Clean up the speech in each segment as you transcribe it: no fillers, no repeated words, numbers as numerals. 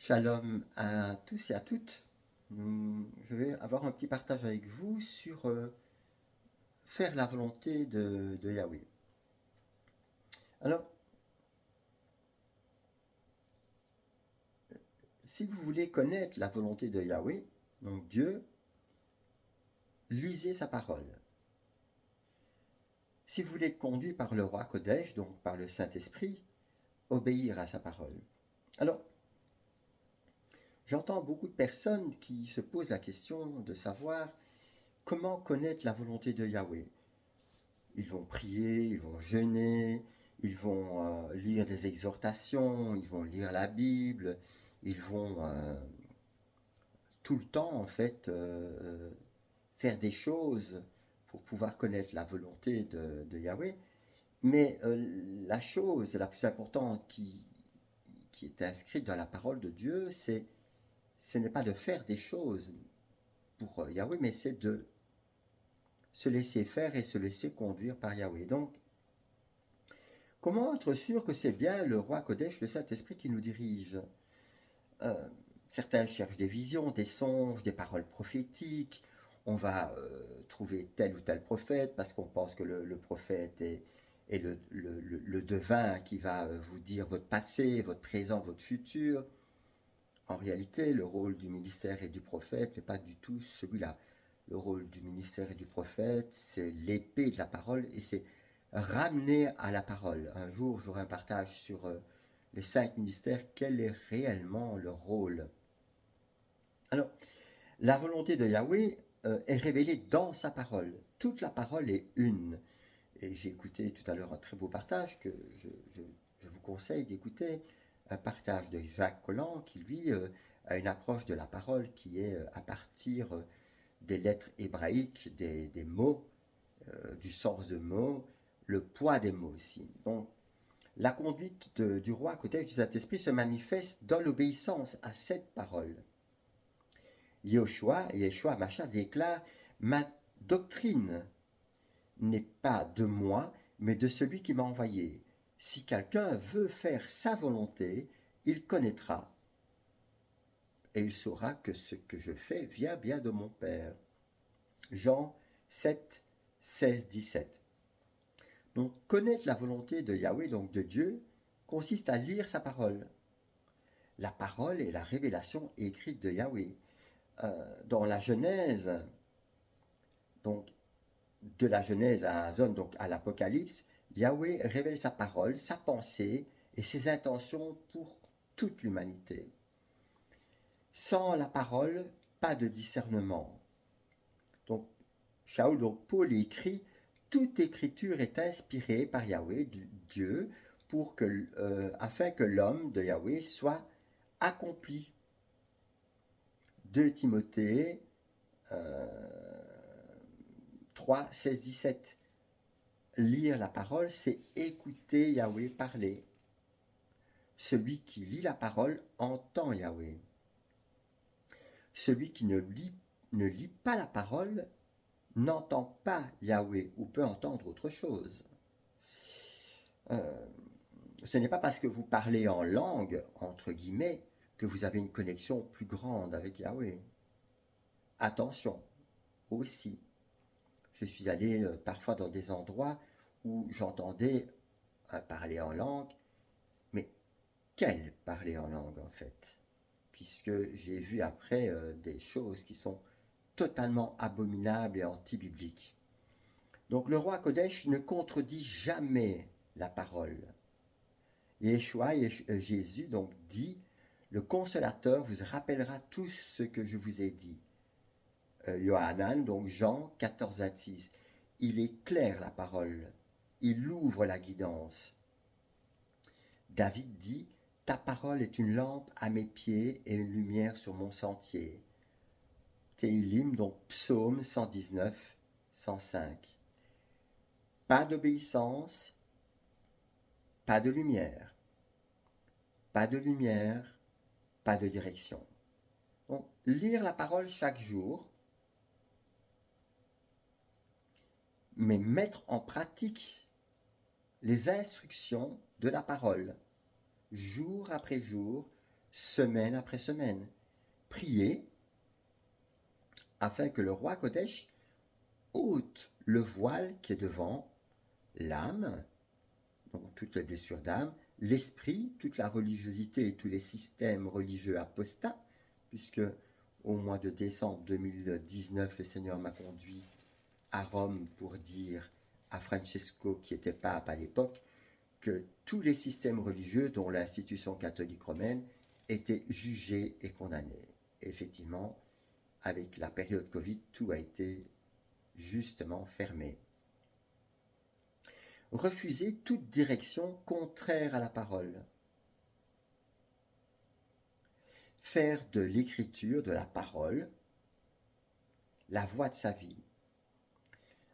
Shalom à tous et à toutes. Je vais avoir un petit partage avec vous sur faire la volonté de Yahweh. Alors, si vous voulez connaître la volonté de Yahweh, donc Dieu, lisez sa parole. Si vous voulez être conduit par le roi Kodesh, donc par le Saint-Esprit, obéir à sa parole. Alors, j'entends beaucoup de personnes qui se posent la question de savoir comment connaître la volonté de Yahweh. Ils vont prier, ils vont jeûner, ils vont lire des exhortations, ils vont lire la Bible, ils vont tout le temps en fait faire des choses pour pouvoir connaître la volonté de Yahweh. Mais la chose la plus importante qui est inscrite dans la parole de Dieu, ce n'est pas de faire des choses pour Yahweh, mais c'est de se laisser faire et se laisser conduire par Yahweh. Donc, comment être sûr que c'est bien le roi Kodesh, le Saint-Esprit qui nous dirige? euh, Certains cherchent des visions, des songes, des paroles prophétiques. On va trouver tel ou tel prophète parce qu'on pense que le prophète est le devin qui va vous dire votre passé, votre présent, votre futur. En réalité, le rôle du ministère et du prophète n'est pas du tout celui-là. Le rôle du ministère et du prophète, c'est l'épée de la parole et c'est ramener à la parole. Un jour, j'aurai un partage sur les 5 ministères, quel est réellement leur rôle. Alors, la volonté de Yahweh est révélée dans sa parole. Toute la parole est une. Et j'ai écouté tout à l'heure un très beau partage que je vous conseille d'écouter, un partage de Jacques Collant qui, lui, a une approche de la parole qui est à partir des lettres hébraïques, des mots, du sens de mots, le poids des mots aussi. Donc, la conduite du roi à côté du Saint-Esprit se manifeste dans l'obéissance à cette parole. Yeshua Macha déclare: ma doctrine n'est pas de moi, mais de celui qui m'a envoyé. Si quelqu'un veut faire sa volonté, il connaîtra et il saura que ce que je fais vient bien de mon Père. Jean 7, 16, 17. Donc connaître la volonté de Yahweh, donc de Dieu, consiste à lire sa parole. La parole est la révélation écrite de Yahweh. Dans la Genèse, donc de la Genèse à Zone, donc à l'Apocalypse, Yahweh révèle sa parole, sa pensée et ses intentions pour toute l'humanité. Sans la parole, pas de discernement. Donc, Paul écrit: toute écriture est inspirée par Yahweh, Dieu, afin que l'homme de Yahweh soit accompli. 2 Timothée 3, 16, 17. Lire la parole, c'est écouter Yahweh parler. Celui qui lit la parole entend Yahweh. Celui qui ne lit pas la parole n'entend pas Yahweh ou peut entendre autre chose. Ce n'est pas parce que vous parlez en langue, entre guillemets, que vous avez une connexion plus grande avec Yahweh. Attention, aussi. Je suis allé parfois dans des endroits où j'entendais parler en langue, mais quel parler en langue en fait? Puisque j'ai vu après des choses qui sont totalement abominables et anti-bibliques. Donc le roi Kodesh ne contredit jamais la parole. Yeshua, Jésus, donc dit: le consolateur vous rappellera tout ce que je vous ai dit. Yohanan, donc Jean 14, 26. Il est clair la parole, il ouvre la guidance. David dit: ta parole est une lampe à mes pieds et une lumière sur mon sentier. Télim, donc Psaume 119, 105. Pas d'obéissance, pas de lumière. Pas de lumière, pas de direction. Donc, lire la parole chaque jour, mais mettre en pratique les instructions de la parole, jour après jour, semaine après semaine. Priez afin que le roi Kodesh ôte le voile qui est devant l'âme, donc toutes les blessures d'âme, l'esprit, toute la religiosité et tous les systèmes religieux apostats, puisque au mois de décembre 2019, le Seigneur m'a conduit à Rome pour dire à Francesco, qui était pape à l'époque, que tous les systèmes religieux, dont l'institution catholique romaine, étaient jugés et condamnés. Et effectivement, avec la période Covid, tout a été justement fermé. Refuser toute direction contraire à la parole. Faire de l'écriture, de la parole, la voie de sa vie.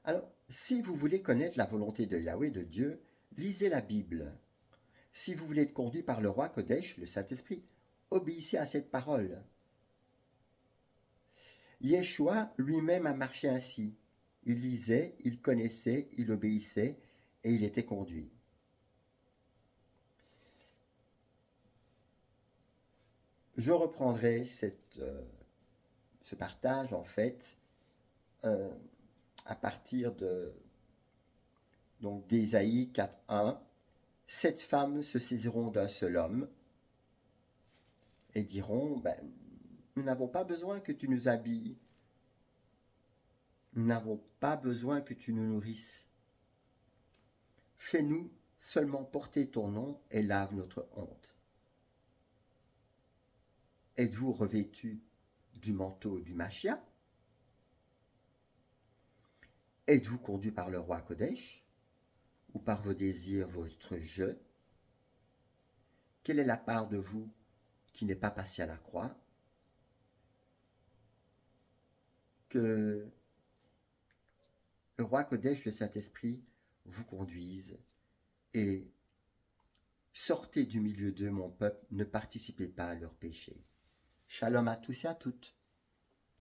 Alors, si vous voulez connaître la volonté de Yahweh, de Dieu, lisez la Bible. Si vous voulez être conduit par le roi Kodesh, le Saint-Esprit, obéissez à cette parole. Yeshua lui-même a marché ainsi. Il lisait, il connaissait, il obéissait et il était conduit. Je reprendrai ce partage en fait à partir d'Ésaïe 4.1. 7 femmes se saisiront d'un seul homme et diront, nous n'avons pas besoin que tu nous habilles, nous n'avons pas besoin que tu nous nourrisses. Fais-nous seulement porter ton nom et lave notre honte. Êtes-vous revêtus du manteau du Machia? Êtes-vous conduit par le roi Kodesh ou par vos désirs, votre je? Quelle est la part de vous qui n'est pas passée à la croix? Que le roi Kodesh, le Saint-Esprit, vous conduise et sortez du milieu d'eux, mon peuple, ne participez pas à leurs péchés. Shalom à tous et à toutes.